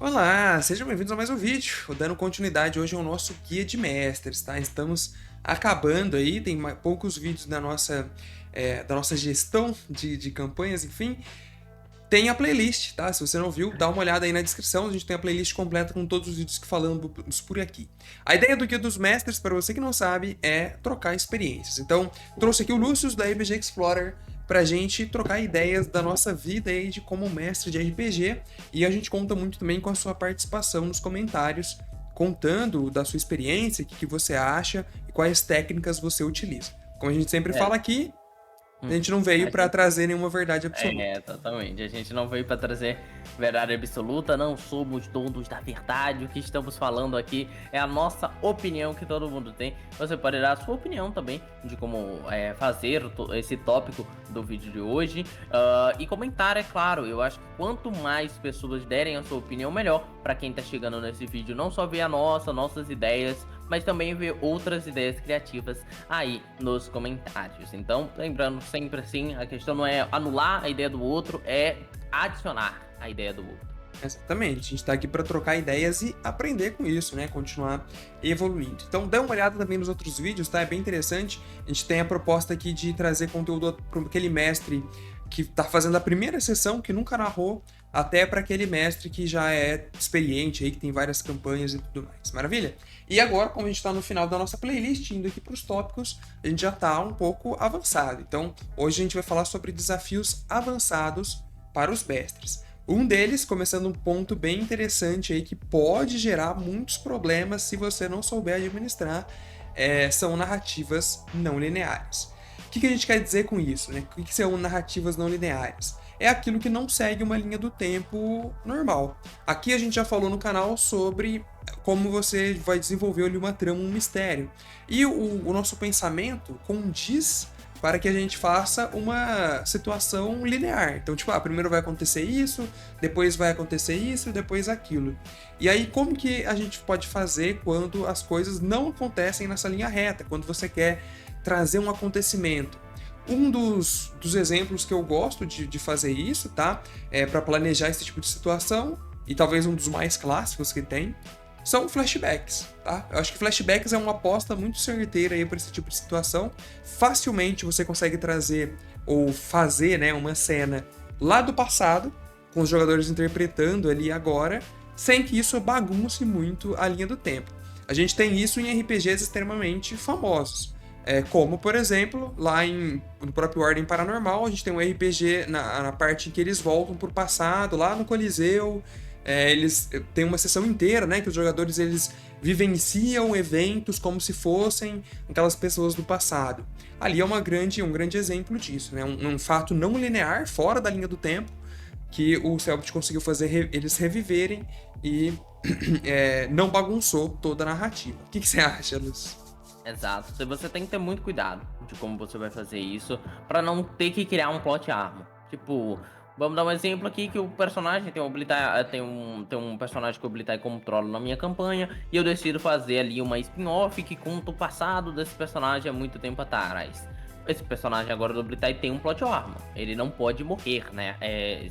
Olá, sejam bem-vindos a mais um vídeo. Dando continuidade hoje ao nosso guia de mestres, tá? Estamos acabando aí, tem poucos vídeos da nossa gestão de campanhas, enfim. Tem a playlist, tá? Se você não viu, dá uma olhada aí na descrição, a gente tem a playlist completa com todos os vídeos que falamos por aqui. A ideia do Guia dos Mestres, para você que não sabe, é trocar experiências. Então, trouxe aqui o Lúcio da RPG Explorer pra gente trocar ideias da nossa vida aí de como mestre de RPG, e a gente conta muito também com a sua participação nos comentários, contando da sua experiência, o que você acha e quais técnicas você utiliza. Como a gente sempre É, fala aqui, a hum, gente não veio a para gente trazer nenhuma verdade absoluta. exatamente. A gente não veio para trazer verdade absoluta, não somos donos da verdade. O que estamos falando aqui é a nossa opinião que todo mundo tem. Você pode dar a sua opinião também de como fazer esse tópico do vídeo de hoje. E comentar, é claro. Eu acho que quanto mais pessoas derem a sua opinião, melhor para quem tá chegando nesse vídeo. Não só ver nossas ideias, mas também ver outras ideias criativas aí nos comentários. Então, lembrando sempre assim, a questão não é anular a ideia do outro, é adicionar a ideia do outro. Exatamente, a gente está aqui para trocar ideias e aprender com isso, né? Continuar evoluindo. Então, dá uma olhada também nos outros vídeos, tá? É bem interessante. A gente tem a proposta aqui de trazer conteúdo para aquele mestre que está fazendo a primeira sessão, que nunca narrou, até para aquele mestre que já é experiente aí, que tem várias campanhas e tudo mais. Maravilha? E agora, como a gente está no final da nossa playlist, indo aqui para os tópicos, a gente já está um pouco avançado. Então, hoje a gente vai falar sobre desafios avançados para os mestres. Um deles, começando um ponto bem interessante aí, que pode gerar muitos problemas se você não souber administrar, são narrativas não lineares. O que a gente quer dizer com isso, né? O que são narrativas não lineares? É aquilo que não segue uma linha do tempo normal. Aqui a gente já falou no canal sobre como você vai desenvolver ali uma trama, um mistério. E o nosso pensamento condiz para que a gente faça uma situação linear. Então, tipo, primeiro vai acontecer isso, depois vai acontecer isso, depois aquilo. E aí, como que a gente pode fazer quando as coisas não acontecem nessa linha reta? Quando você quer trazer um acontecimento? Um dos exemplos que eu gosto de fazer isso, tá? Para planejar esse tipo de situação, e talvez um dos mais clássicos que tem, são flashbacks, tá? Eu acho que flashbacks é uma aposta muito certeira aí para esse tipo de situação. Facilmente você consegue trazer ou fazer, né, uma cena lá do passado, com os jogadores interpretando ali agora, sem que isso bagunce muito a linha do tempo. A gente tem isso em RPGs extremamente famosos. Como, por exemplo, no próprio Ordem Paranormal, a gente tem um RPG na parte em que eles voltam pro passado, lá no Coliseu. Eles têm uma sessão inteira, né, que os jogadores eles vivenciam eventos como se fossem aquelas pessoas do passado. Ali é um grande exemplo disso, né, um fato não linear, fora da linha do tempo, que o Cellbit conseguiu fazer eles reviverem e não bagunçou toda a narrativa. O que você acha, Luz? Exato. Você tem que ter muito cuidado de como você vai fazer isso pra não ter que criar um plot armor. Tipo, vamos dar um exemplo aqui que o personagem tem um habilitar, tem um personagem que eu habilitar e controlo na minha campanha e eu decido fazer ali uma spin-off que conta o passado desse personagem há muito tempo atrás. Esse personagem agora do Blitai tem um plot armor. Ele não pode morrer, né?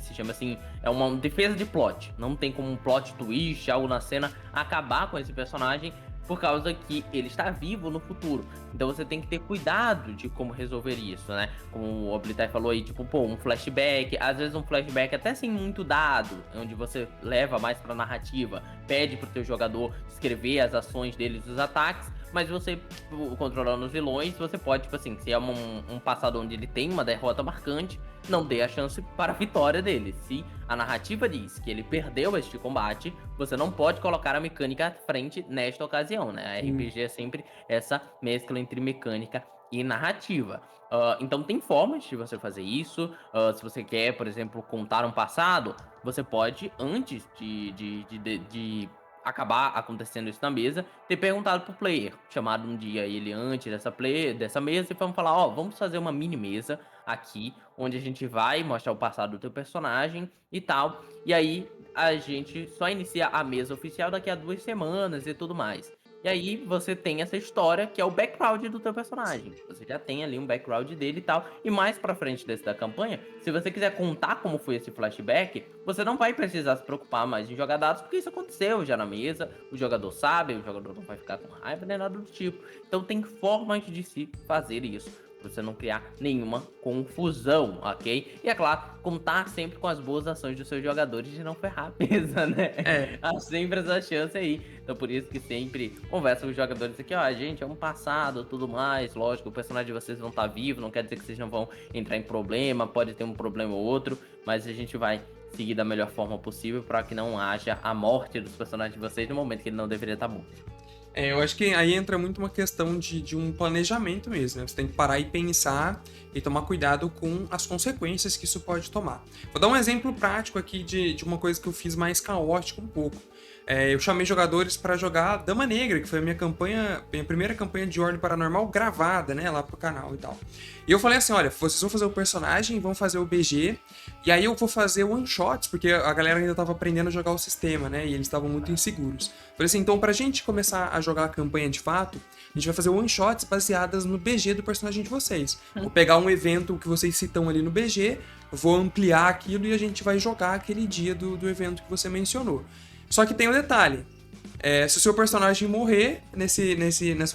Se chama assim, é uma defesa de plot. Não tem como um plot twist, algo na cena, acabar com esse personagem por causa que ele está vivo no futuro. Então você tem que ter cuidado de como resolver isso, né? Como o Oblitai falou aí, tipo, pô, um flashback, às vezes um flashback até sem muito dado, onde você leva mais pra narrativa, pede pro teu jogador escrever as ações deles, os ataques, mas você, tipo, controlando os vilões, você pode, tipo assim, se é um passado onde ele tem uma derrota marcante, não dê a chance para a vitória dele. Se a narrativa diz que ele perdeu este combate, você não pode colocar a mecânica à frente nesta ocasião, né? A RPG é sempre essa mescla entre mecânica e narrativa. Então tem formas de você fazer isso. Se você quer, por exemplo, contar um passado, você pode, antes de acabar acontecendo isso na mesa, ter perguntado pro player, chamado um dia ele antes dessa mesa e vamos falar, ó, vamos fazer uma mini mesa aqui, onde a gente vai mostrar o passado do teu personagem e tal, e aí a gente só inicia a mesa oficial daqui a 2 semanas e tudo mais. E aí você tem essa história que é o background do teu personagem. Você já tem ali um background dele e tal. E mais pra frente desse da campanha, se você quiser contar como foi esse flashback, você não vai precisar se preocupar mais em jogar dados, porque isso aconteceu já na mesa, o jogador sabe, o jogador não vai ficar com raiva nem nada do tipo. Então tem formas de se fazer isso, pra você não criar nenhuma confusão, ok? E é claro, contar sempre com as boas ações dos seus jogadores de não ferrar a mesa, né? É, Há sempre essa chance aí. Então por isso que sempre conversa com os jogadores aqui, ó, gente, é um passado, tudo mais, lógico, o personagem de vocês vão estar vivo, não quer dizer que vocês não vão entrar em problema, pode ter um problema ou outro, mas a gente vai seguir da melhor forma possível para que não haja a morte dos personagens de vocês no momento que ele não deveria estar morto. eu acho que aí entra muito uma questão de um planejamento mesmo, né? Você tem que parar e pensar e tomar cuidado com as consequências que isso pode tomar. Vou dar um exemplo prático aqui de uma coisa que eu fiz mais caótica um pouco. Eu chamei jogadores para jogar Dama Negra, que foi a minha primeira campanha de Ordem Paranormal gravada, né, lá pro canal e tal. E eu falei assim, olha, vocês vão fazer o personagem, vão fazer o BG, e aí eu vou fazer one-shots, porque a galera ainda tava aprendendo a jogar o sistema, né, e eles estavam muito inseguros. Falei assim, então pra gente começar a jogar a campanha de fato, a gente vai fazer one-shots baseadas no BG do personagem de vocês. Vou pegar um evento que vocês citam ali no BG, vou ampliar aquilo e a gente vai jogar aquele dia do evento que você mencionou. Só que tem um detalhe. Se o seu personagem morrer nesse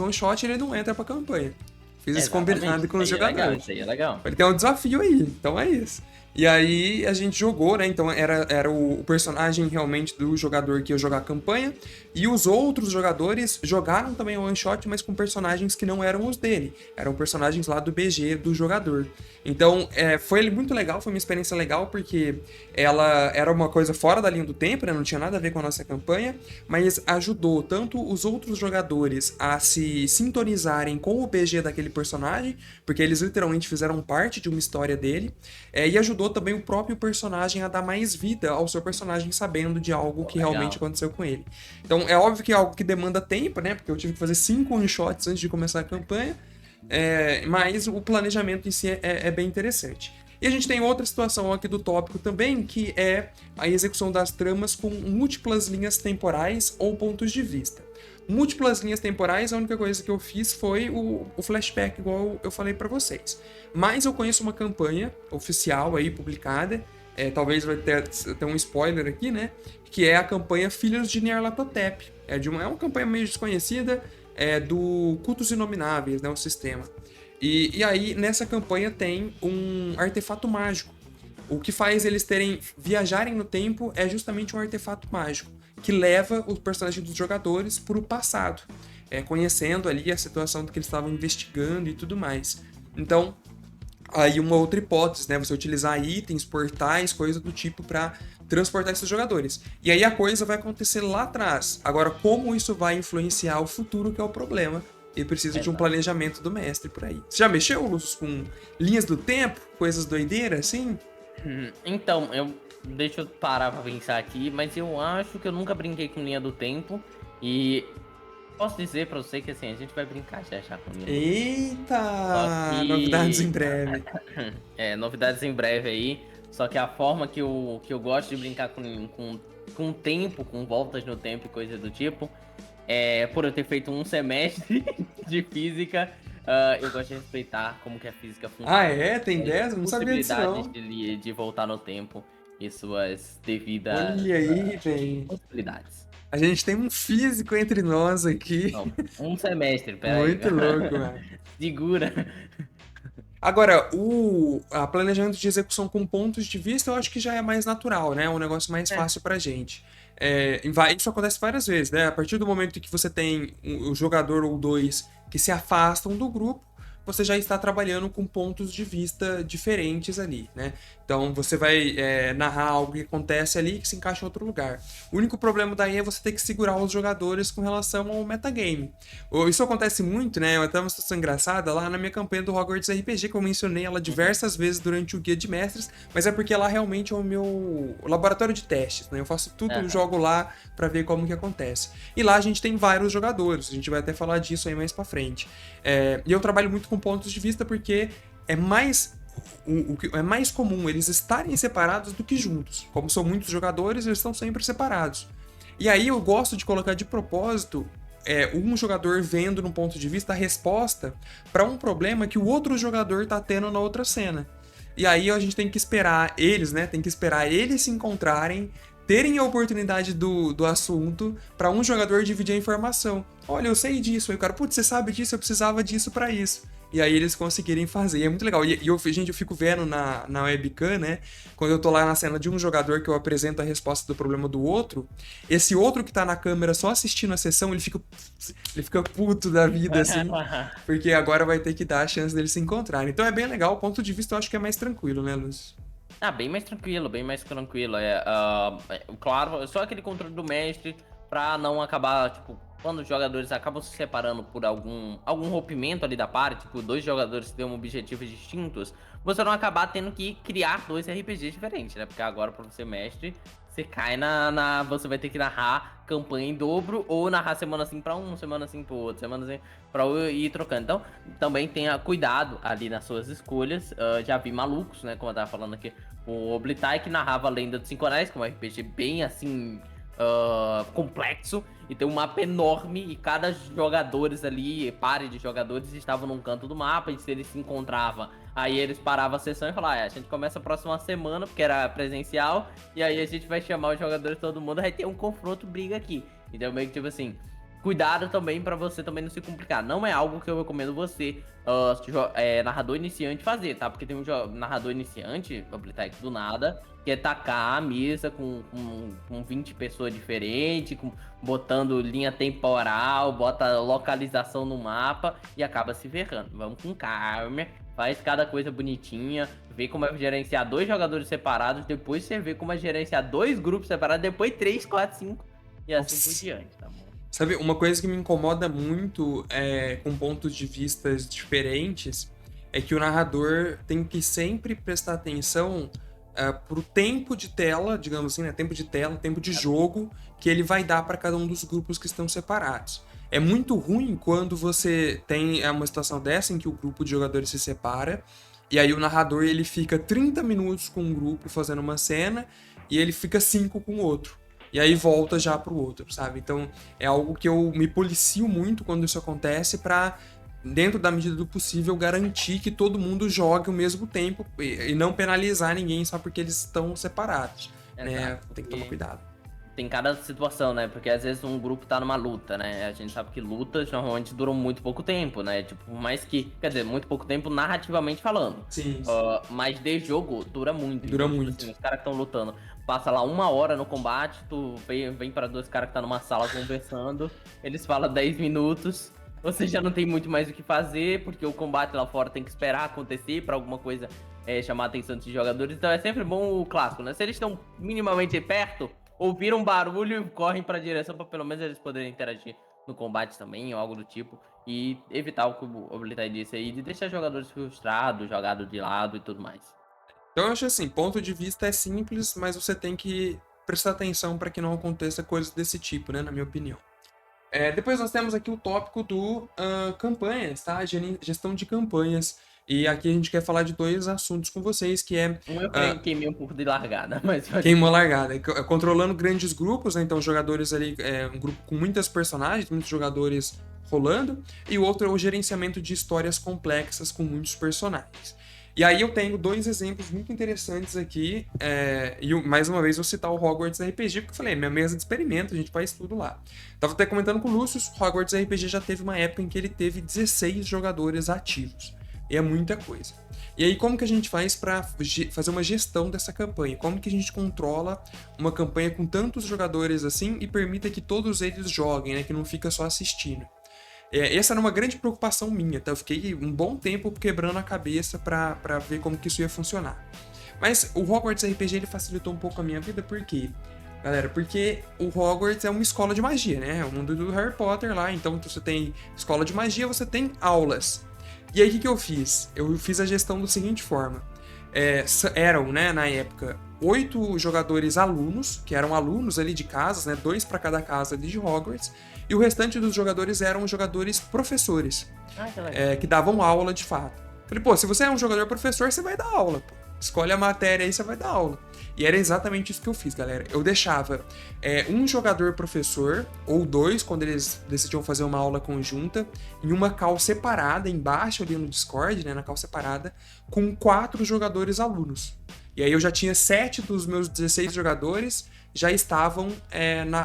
one shot, ele não entra pra campanha. Fiz esse combinado com os jogadores. Isso aí é legal. Ele tem um desafio aí, então é isso. E aí a gente jogou, né? Então era o personagem realmente do jogador que ia jogar a campanha. E os outros jogadores jogaram também o one shot, mas com personagens que não eram os dele. Eram personagens lá do BG do jogador. Então foi muito legal, foi uma experiência legal, porque ela era uma coisa fora da linha do tempo, né? Não tinha nada a ver com a nossa campanha, mas ajudou tanto os outros jogadores a se sintonizarem com o BG daquele personagem, porque eles literalmente fizeram parte de uma história dele, e ajudou também o próprio personagem a dar mais vida ao seu personagem, sabendo de algo que Legal. realmente aconteceu com ele. Então é óbvio que é algo que demanda tempo, né? Porque eu tive que fazer 5 one-shots antes de começar a campanha, mas o planejamento em si é bem interessante. E a gente tem outra situação aqui do tópico também, que é a execução das tramas com múltiplas linhas temporais ou pontos de vista. Múltiplas linhas temporais, a única coisa que eu fiz foi o flashback, igual eu falei pra vocês. Mas eu conheço uma campanha oficial aí, publicada, talvez vai ter um spoiler aqui, né? Que é a campanha Filhos de Nyarlathotep. É uma campanha meio desconhecida, do Cultos Inomináveis, né? O sistema. E aí, nessa campanha tem um artefato mágico. O que faz eles viajarem no tempo é justamente um artefato mágico, que leva os personagens dos jogadores para o passado, conhecendo ali a situação do que eles estavam investigando e tudo mais. Então, aí uma outra hipótese, né? Você utilizar itens, portais, coisa do tipo para transportar esses jogadores. E aí a coisa vai acontecer lá atrás. Agora, como isso vai influenciar o futuro, que é o problema. E precisa de um planejamento do mestre por aí. Você já mexeu, Lúcio, com linhas do tempo? Coisas doideiras, assim? Então, deixa eu parar pra pensar aqui, mas eu acho que eu nunca brinquei com linha do tempo. E posso dizer pra você que assim, a gente vai brincar já com linha do tempo. Eita! Novidades em breve. Novidades em breve aí. Só que a forma que eu gosto de brincar com tempo, com voltas no tempo e coisa do tipo, por eu ter feito um semestre de física, eu gosto de respeitar como que a física funciona. Ah, é? Tem 10? Eu não sabia disso, não. Possibilidades de voltar no tempo e suas devidas Olha aí, velho. possibilidades. A gente tem um físico entre nós aqui. Não, um semestre, peraí. Muito louco, mano. Segura. Agora, a planejamento de execução com pontos de vista eu acho que já é mais natural, né? É um negócio mais fácil pra gente. Isso acontece várias vezes, né? A partir do momento em que você tem um jogador ou dois que se afastam do grupo, você já está trabalhando com pontos de vista diferentes ali, né? Então você vai narrar algo que acontece ali que se encaixa em outro lugar. O único problema daí é você ter que segurar os jogadores com relação ao metagame. Isso acontece muito, né? Eu até uma situação engraçada lá na minha campanha do Hogwarts RPG, que eu mencionei ela diversas vezes durante o Guia de Mestres, mas é porque lá realmente é o meu laboratório de testes, né? Eu faço tudo, jogo lá pra ver como que acontece. E lá a gente tem vários jogadores, a gente vai até falar disso aí mais pra frente. E eu trabalho muito com pontos de vista porque é mais comum eles estarem separados do que juntos. Como são muitos jogadores, eles estão sempre separados. E aí eu gosto de colocar de propósito um jogador vendo no ponto de vista a resposta para um problema que o outro jogador tá tendo na outra cena. E aí a gente tem que esperar eles, né? Tem que esperar eles se encontrarem, terem a oportunidade do assunto para um jogador dividir a informação. Olha, eu sei disso. Aí o cara, putz, você sabe disso, eu precisava disso para isso. E aí eles conseguirem fazer. E é muito legal. Gente, eu fico vendo na webcam, né? Quando eu tô lá na cena de um jogador que eu apresento a resposta do problema do outro, esse outro que tá na câmera só assistindo a sessão, ele fica puto da vida, assim, porque agora vai ter que dar a chance deles se encontrarem. Então é bem legal. O ponto de vista eu acho que é mais tranquilo, né, Lúcio? Ah, bem mais tranquilo, bem mais tranquilo. Claro, só aquele controle do mestre pra não acabar, tipo, quando os jogadores acabam se separando por algum rompimento ali da parte, tipo, dois jogadores que têm objetivos distintos, você não acabar tendo que criar dois RPGs diferentes, né? Porque agora, pra você mestre, você cai você vai ter que narrar campanha em dobro ou narrar semana assim pra um, semana assim pro outro, semana assim pra ir trocando. Então, também tenha cuidado ali nas suas escolhas. Já vi malucos, né? Como eu tava falando aqui, o Oblitai que narrava Lenda dos Cinco Anéis, que é um RPG bem assim complexo, e tem um mapa enorme e cada jogadores ali, pare de jogadores, estavam num canto do mapa, e se eles se encontravam, aí eles paravam a sessão e falavam, a gente começa a próxima semana, porque era presencial, e aí a gente vai chamar os jogadores, todo mundo, vai ter um confronto, briga aqui. Então meio que tipo assim, cuidado também pra você também não se complicar. Não é algo que eu recomendo você, narrador iniciante, fazer, tá? Porque tem um narrador iniciante, do nada, que é tacar a mesa com 20 pessoas diferentes, botando linha temporal, bota localização no mapa e acaba se ferrando. Vamos com calma, faz cada coisa bonitinha, vê como é gerenciar dois jogadores separados, depois você vê como é gerenciar dois grupos separados, depois 3, 4, 5 e assim por diante, tá bom? Sabe, uma coisa que me incomoda muito com pontos de vistas diferentes é que o narrador tem que sempre prestar atenção pro tempo de tela, digamos assim, né? Tempo de tela, tempo de jogo que ele vai dar para cada um dos grupos que estão separados. É muito ruim quando você tem uma situação dessa em que o grupo de jogadores se separa e aí o narrador ele fica 30 minutos com um grupo fazendo uma cena e ele fica 5 com o outro. E aí volta já pro outro, sabe? Então é algo que eu me policio muito quando isso acontece pra, dentro da medida do possível, garantir que todo mundo jogue ao mesmo tempo e não penalizar ninguém só porque eles estão separados, né? Tem que tomar cuidado. Tem cada situação, né? Porque às vezes um grupo tá numa luta, né? A gente sabe que lutas normalmente duram muito pouco tempo, né? Tipo, por mais que... Quer dizer, muito pouco tempo narrativamente falando. Sim. Mas de jogo dura muito. Dura então, muito. Tipo assim, os caras que estão lutando, passa lá 1 hora no combate, tu vem para dois caras que tá numa sala conversando, eles falam 10 minutos, você já não tem muito mais o que fazer, porque o combate lá fora tem que esperar acontecer pra alguma coisa chamar a atenção dos jogadores. Então é sempre bom o clássico, né? Se eles estão minimamente perto, ouviram um barulho e correm pra direção pra pelo menos eles poderem interagir no combate também, ou algo do tipo, e evitar o que o Oblitai disse aí, de deixar jogadores frustrados, jogados de lado e tudo mais. Então eu acho assim, ponto de vista é simples, mas você tem que prestar atenção para que não aconteça coisas desse tipo, né, na minha opinião. Depois nós temos aqui o tópico do campanhas, tá? Gestão de campanhas. E aqui a gente quer falar de 2 assuntos com vocês, que é... Eu queimei um pouco de largada, mas... Queimou a largada. Controlando grandes grupos, né? Então jogadores ali, um grupo com muitas personagens, muitos jogadores rolando. E o outro é o gerenciamento de histórias complexas com muitos personagens. E aí eu tenho 2 exemplos muito interessantes aqui, e mais uma vez vou citar o Hogwarts RPG, porque eu falei, minha mesa de experimento, a gente faz tudo lá. Tava até comentando com o Lúcio, o Hogwarts RPG já teve uma época em que ele teve 16 jogadores ativos, e é muita coisa. E aí como que a gente faz para fazer uma gestão dessa campanha? Como que a gente controla uma campanha com tantos jogadores assim e permita que todos eles joguem, né, que não fica só assistindo? Essa era uma grande preocupação minha, tá? Eu fiquei um bom tempo quebrando a cabeça pra ver como que isso ia funcionar. Mas o Hogwarts RPG ele facilitou um pouco a minha vida, por quê? Galera, porque o Hogwarts é uma escola de magia, né? É o mundo do Harry Potter lá, então você tem escola de magia, você tem aulas. E aí o que eu fiz? Eu fiz a gestão da seguinte forma. Eram, né, na época, 8 jogadores alunos, que eram alunos ali de casas, né? 2 para cada casa ali de Hogwarts. E o restante dos jogadores eram jogadores professores, que davam aula de fato. Falei, pô, se você é um jogador professor, você vai dar aula, pô. escolhe a matéria aí, você vai dar aula. E era exatamente isso que eu fiz, galera. Eu deixava um jogador professor, ou dois, quando eles decidiam fazer uma aula conjunta, em uma call separada, embaixo ali no Discord, né, na call separada, com 4 jogadores alunos. E aí eu já tinha 7 dos meus 16 jogadores, já estavam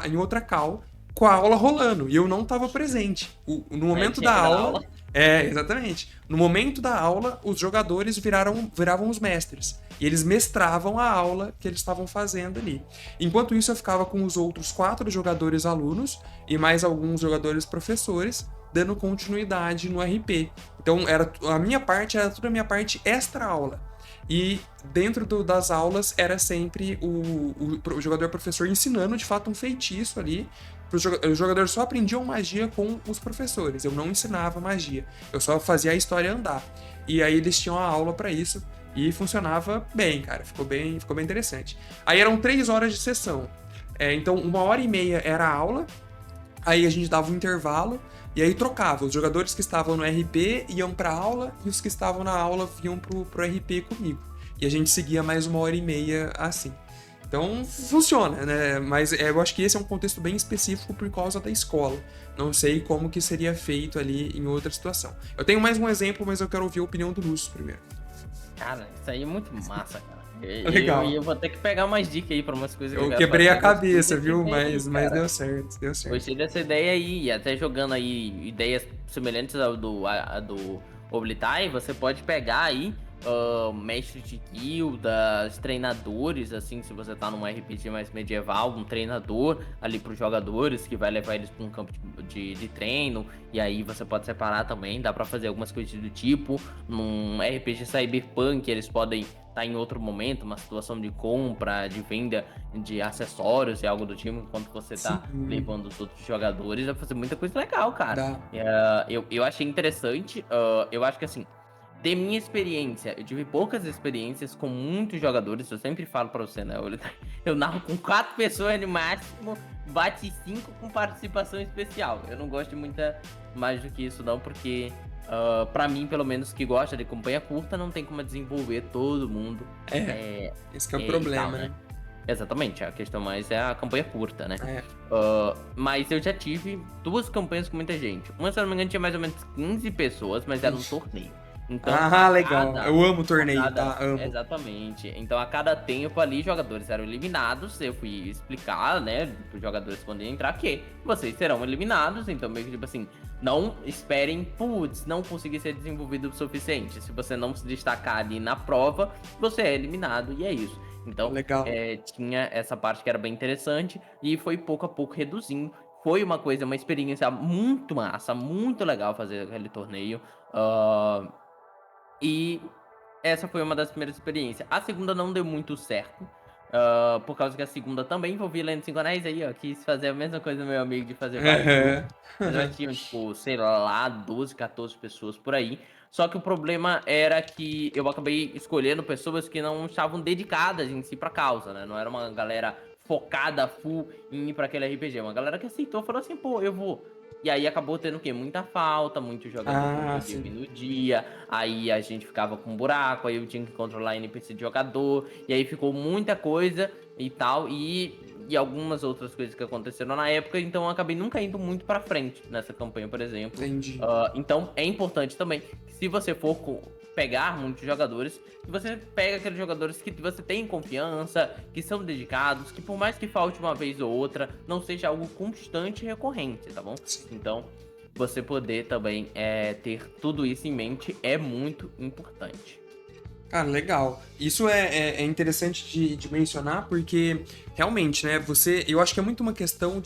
em outra call, com a aula rolando, e eu não estava presente. No momento da aula... exatamente. No momento da aula, os jogadores viravam os mestres. E eles mestravam a aula que eles estavam fazendo ali. Enquanto isso, eu ficava com os outros 4 jogadores alunos e mais alguns jogadores professores, dando continuidade no RP. Então, a minha parte era toda a minha parte extra-aula. E dentro das aulas era sempre o jogador professor ensinando de fato um feitiço ali. Os jogadores só aprendiam magia com os professores. Eu não ensinava magia. Eu só fazia a história andar. E aí eles tinham a aula pra isso. E funcionava bem, cara. Ficou bem interessante. Aí eram 3 horas de sessão. Então 1h30 era a aula. Aí a gente dava um intervalo. E aí trocava. Os jogadores que estavam no RP iam pra aula. E os que estavam na aula iam pro RP comigo. E a gente seguia mais 1h30 assim. Então, funciona, né? Mas eu acho que esse é um contexto bem específico por causa da escola. Não sei como que seria feito ali em outra situação. Eu tenho mais um exemplo, mas eu quero ouvir a opinião do Lúcio primeiro. Cara, isso aí é muito massa, cara. Legal. Eu vou ter que pegar mais dicas aí pra umas coisas que eu quero quebrei fazer. a cabeça, viu? Aí, Mas deu certo, deu certo. Gostei dessa ideia aí, e até jogando aí ideias semelhantes ao do Oblitai, você pode pegar aí mestres de guildas, treinadores, assim, se você tá num RPG mais medieval, um treinador ali pros jogadores que vai levar eles pra um campo de treino, e aí você pode separar também, dá pra fazer algumas coisas do tipo. Num RPG Cyberpunk eles podem estar em outro momento, uma situação de compra, de venda de acessórios e algo do tipo, enquanto você tá levando os outros jogadores, vai fazer muita coisa legal, cara. Eu achei interessante, eu acho que assim, de minha experiência, eu tive poucas experiências com muitos jogadores, eu sempre falo pra você, né? Eu narro com 4 pessoas no máximo, bate 5 com participação especial. Eu não gosto de muita mais do que isso não, porque pra mim, pelo menos, que gosta de campanha curta, não tem como desenvolver todo mundo. Esse que é o problema, tal, né? Exatamente, a questão mais é a campanha curta, né? Mas eu já tive 2 campanhas com muita gente. Uma, se eu não me engano, tinha mais ou menos 15 pessoas, mas era um torneio. Então, legal. Eu amo torneio, tá? Amo. Exatamente. Então, a cada tempo ali, jogadores eram eliminados. Eu fui explicar, né, para os jogadores quando iam entrar, que vocês serão eliminados. Então, meio que tipo assim, não esperem, não conseguir ser desenvolvido o suficiente. Se você não se destacar ali na prova, você é eliminado e é isso. Então, legal. Tinha essa parte que era bem interessante e foi pouco a pouco reduzindo. Foi uma experiência muito massa, muito legal fazer aquele torneio. E essa foi uma das primeiras experiências. A segunda não deu muito certo, por causa que a segunda também envolvia Lenda dos 5 Anéis. Aí, quis fazer a mesma coisa do meu amigo de fazer vários grupos. Mas nós tínhamos, tipo, sei lá, 12, 14 pessoas por aí. Só que o problema era que eu acabei escolhendo pessoas que não estavam dedicadas em si pra causa, né? Não era uma galera focada, full, em ir pra aquele RPG. Uma galera que aceitou, falou assim, pô, eu vou. E aí acabou tendo o quê? Muita falta, muito jogador não podia vir no dia, aí a gente ficava com um buraco, aí eu tinha que controlar NPC de jogador, e aí ficou muita coisa e tal, e algumas outras coisas que aconteceram na época, então eu acabei nunca indo muito pra frente nessa campanha, por exemplo. Entendi. Então é importante também, que se você for pegar muitos jogadores, que você pega aqueles jogadores que você tem confiança, que são dedicados, que por mais que falte uma vez ou outra, não seja algo constante e recorrente, tá bom? Então, você poder também ter tudo isso em mente é muito importante. Cara, legal. Isso é interessante de mencionar, porque realmente, né, eu acho que é muito uma questão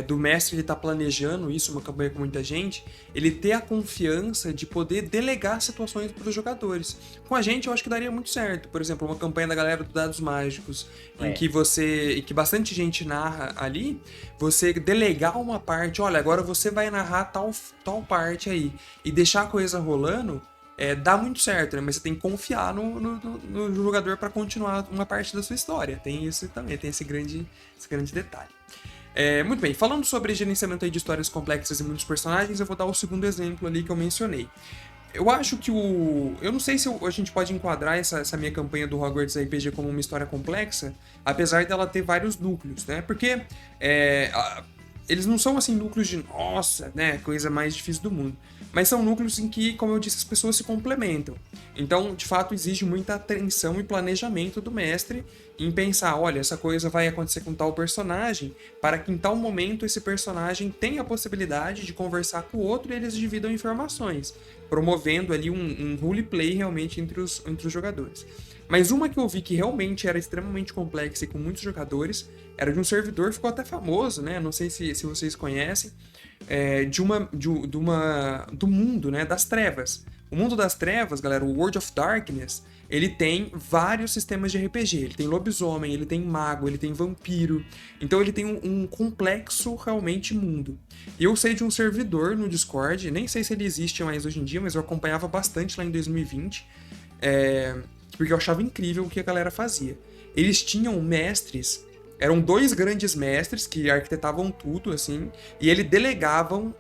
do mestre, ele tá planejando isso, uma campanha com muita gente, ele ter a confiança de poder delegar situações para os jogadores. Com a gente, eu acho que daria muito certo. Por exemplo, uma campanha da galera do Dados Mágicos, em que bastante gente narra ali, você delegar uma parte, olha, agora você vai narrar tal parte aí, e deixar a coisa rolando, dá muito certo, né? Mas você tem que confiar no jogador para continuar uma parte da sua história. Tem isso também, tem esse grande detalhe. Muito bem, falando sobre gerenciamento aí de histórias complexas e muitos personagens, eu vou dar o segundo exemplo ali que eu mencionei. Eu acho que o. Eu não sei se a gente pode enquadrar essa minha campanha do Hogwarts RPG como uma história complexa, apesar dela ter vários núcleos, né? Porque eles não são assim núcleos de nossa, né? Coisa mais difícil do mundo. Mas são núcleos em que, como eu disse, as pessoas se complementam. Então, de fato, exige muita atenção e planejamento do mestre em pensar, olha, essa coisa vai acontecer com tal personagem, para que em tal momento esse personagem tenha a possibilidade de conversar com o outro e eles dividam informações, promovendo ali um roleplay realmente entre os jogadores. Mas uma que eu vi que realmente era extremamente complexa e com muitos jogadores, era de um servidor, ficou até famoso, né? Não sei se vocês conhecem, do mundo, né? Das trevas. O mundo das trevas, galera, o World of Darkness, ele tem vários sistemas de RPG. Ele tem lobisomem, ele tem mago, ele tem vampiro. Então ele tem um complexo realmente mundo. E eu sei de um servidor no Discord, nem sei se ele existe mais hoje em dia, mas eu acompanhava bastante lá em 2020, porque eu achava incrível o que a galera fazia. Eles tinham mestres, eram dois grandes mestres que arquitetavam tudo, assim, e eles delegavam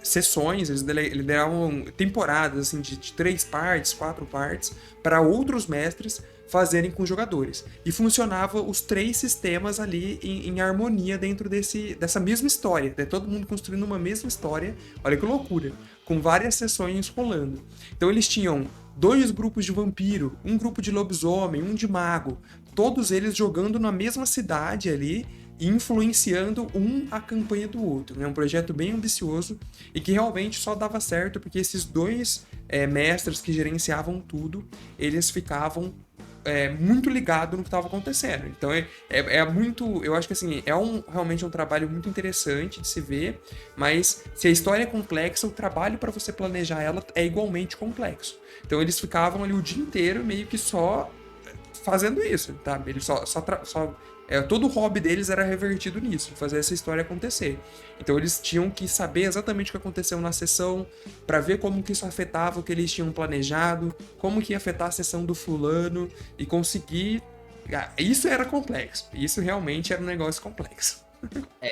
sessões, eles delegavam temporadas, assim, de 3 partes, 4 partes, para outros mestres fazerem com os jogadores. E funcionava os 3 sistemas ali em harmonia dentro dessa mesma história, né? Todo mundo construindo uma mesma história, olha que loucura, com várias sessões rolando. Então eles tinham 2 grupos de vampiro, um grupo de lobisomem, um de mago, todos eles jogando na mesma cidade ali e influenciando a campanha do outro. É um projeto bem ambicioso e que realmente só dava certo porque esses 2 mestres que gerenciavam tudo, eles ficavam muito ligados no que estava acontecendo. Então muito, eu acho que assim, realmente um trabalho muito interessante de se ver, mas se a história é complexa, o trabalho para você planejar ela é igualmente complexo. Então eles ficavam ali o dia inteiro meio que só fazendo isso, tá? Eles todo o hobby deles era revertido nisso, fazer essa história acontecer. Então eles tinham que saber exatamente o que aconteceu na sessão, para ver como que isso afetava o que eles tinham planejado, como que ia afetar a sessão do fulano, e conseguir... Isso era complexo, isso realmente era um negócio complexo.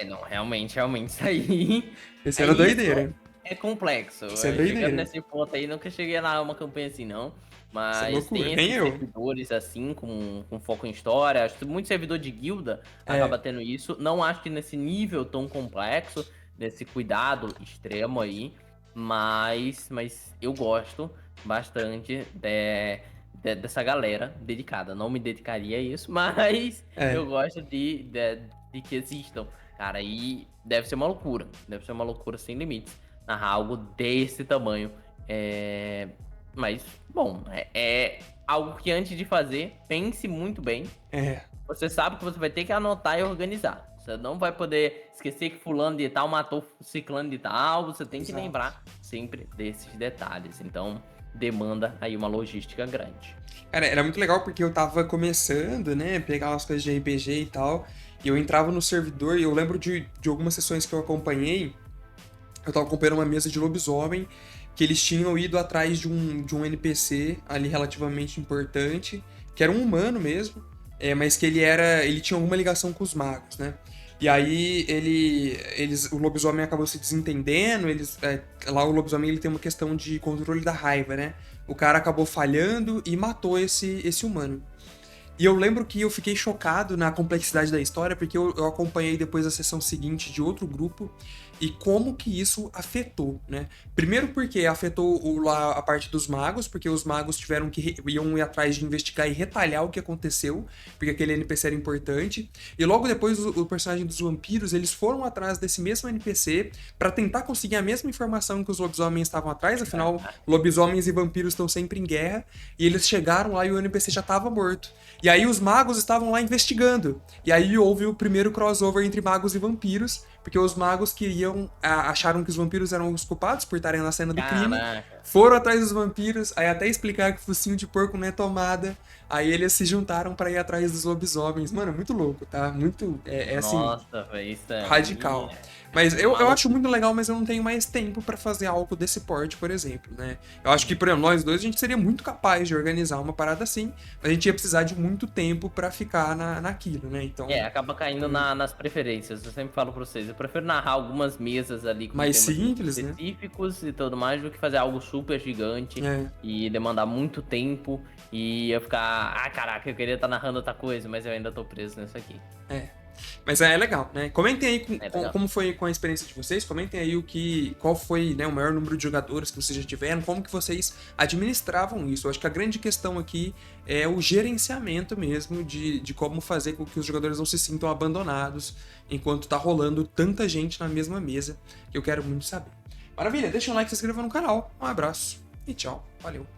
Não, realmente, isso aí... Esse era doideira. É complexo. Isso é doideira. Chegando nesse ponto aí, nunca cheguei a uma campanha assim, não. Mas tem Nem esses eu. servidores assim, com foco em história. Acho que muito servidor de guilda acaba tendo isso. Não acho que nesse nível tão complexo, nesse cuidado extremo aí. Mas eu gosto bastante dessa galera dedicada. Não me dedicaria a isso, mas eu gosto de que existam. Cara, e deve ser uma loucura. Deve ser uma loucura sem limites narrar algo desse tamanho. Mas, bom, é algo que antes de fazer, pense muito bem. Você sabe que você vai ter que anotar e organizar. Você não vai poder esquecer que fulano de tal matou ciclano de tal. Você tem que lembrar sempre desses detalhes. Então, demanda aí uma logística grande. Cara, era muito legal porque eu tava começando, né, pegar umas coisas de RPG e tal, e eu entrava no servidor e eu lembro de algumas sessões que eu acompanhei. Eu tava acompanhando uma mesa de lobisomem, que eles tinham ido atrás de um NPC ali relativamente importante, que era um humano mesmo, mas que ele tinha alguma ligação com os magos, né? E aí o lobisomem acabou se desentendendo, lá o lobisomem ele tem uma questão de controle da raiva, né? O cara acabou falhando e matou esse humano. E eu lembro que eu fiquei chocado na complexidade da história, porque eu acompanhei depois a sessão seguinte de outro grupo, e como que isso afetou, né? Primeiro porque afetou lá a parte dos magos, porque os magos iam ir atrás de investigar e retalhar o que aconteceu, porque aquele NPC era importante. E logo depois o personagem dos vampiros, eles foram atrás desse mesmo NPC para tentar conseguir a mesma informação que os lobisomens estavam atrás, afinal, lobisomens e vampiros estão sempre em guerra, e eles chegaram lá e o NPC já estava morto. E aí os magos estavam lá investigando. E aí houve o primeiro crossover entre magos e vampiros, porque os magos acharam que os vampiros eram os culpados por estarem na cena do crime, foram atrás dos vampiros, aí até explicar que focinho de porco não é tomada, aí eles se juntaram pra ir atrás dos lobisomens. Mano, muito louco, tá? Muito, assim, Nossa, véio, isso é radical. Mas É eu maluco. acho muito legal, mas eu não tenho mais tempo pra fazer algo desse porte, por exemplo, né? Eu acho que, por exemplo, nós dois, a gente seria muito capaz de organizar uma parada assim, mas a gente ia precisar de muito tempo pra ficar naquilo, né? Então, Acaba caindo nas preferências. Eu sempre falo pra vocês, eu prefiro narrar algumas mesas ali com mais temas simples, né? específicos e tudo mais, do que fazer algo super gigante É. e demandar muito tempo e eu ficar, caraca, eu queria estar narrando outra coisa, mas eu ainda tô preso nisso aqui. Mas é legal, né? Comentem aí Legal. como foi com a experiência de vocês, comentem aí qual foi, né, o maior número de jogadores que vocês já tiveram, como que vocês administravam isso. Eu acho que a grande questão aqui é o gerenciamento mesmo de como fazer com que os jogadores não se sintam abandonados enquanto tá rolando tanta gente na mesma mesa, que eu quero muito saber. Maravilha, deixa um like, se inscreva no canal, um abraço e tchau, valeu!